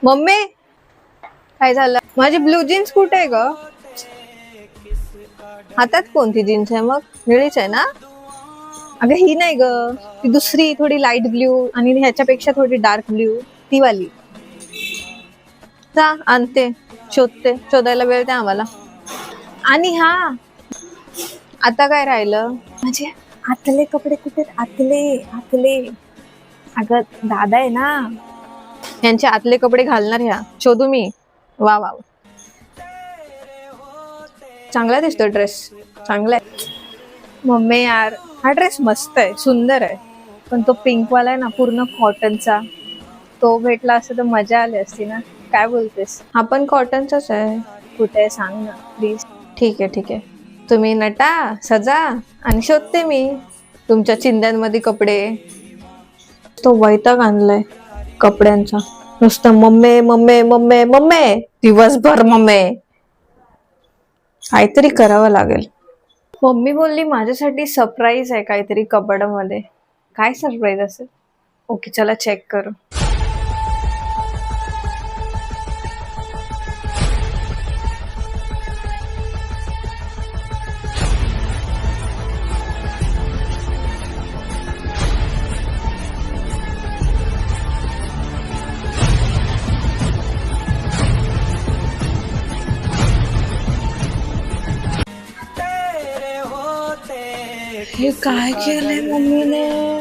Mummy काय झालं? माझी ब्लू जीन्स कुठे आहे ग? हातात कोणती जीन्स आहे मग? निळीच आहे ना? अगं ही नाही ग, ती दुसरी थोडी लाईट ब्ल्यू आणि ह्याच्यापेक्षा थोडी डार्क ब्ल्यू, ती वाली. जा आणते, शोधते, शोधायला वेळ द्या आम्हाला. आणि हा, आता काय राहिलं? म्हणजे आतले कपडे कुठे? आतले आतले. अगं दादा आहे ना, यांचे आतले कपडे घालणार ह्या, शोधू मी. वा वा, चांगला दिसतो ड्रेस, चांगला आहे. मम्मी यार, हा ड्रेस मस्त आहे, सुंदर आहे, पण तो पिंक वाला आहे ना, पूर्ण कॉटनचा, तो भेटला असता तर मजा आली असती ना. काय बोलतेस? हा पण कॉटनचाच आहे. कुठे सांग ना प्लीज. ठीक आहे ठीक आहे, तुम्ही नटा, सजा आणि शोधते मी तुमच्या चिंध्यांमध्ये कपडे. तो वैताग आणलाय कपड्यांचा, नुसतं मम्मे मम्मे मम्मे मम्मे, दिवसभर मम्मे. काहीतरी करावं लागेल. मम्मी बोलली माझ्यासाठी सरप्राईज आहे काहीतरी कबडमध्ये. काय सरप्राईज असेल? ओके चला चेक करू. हे काय केलंय मम्मीने?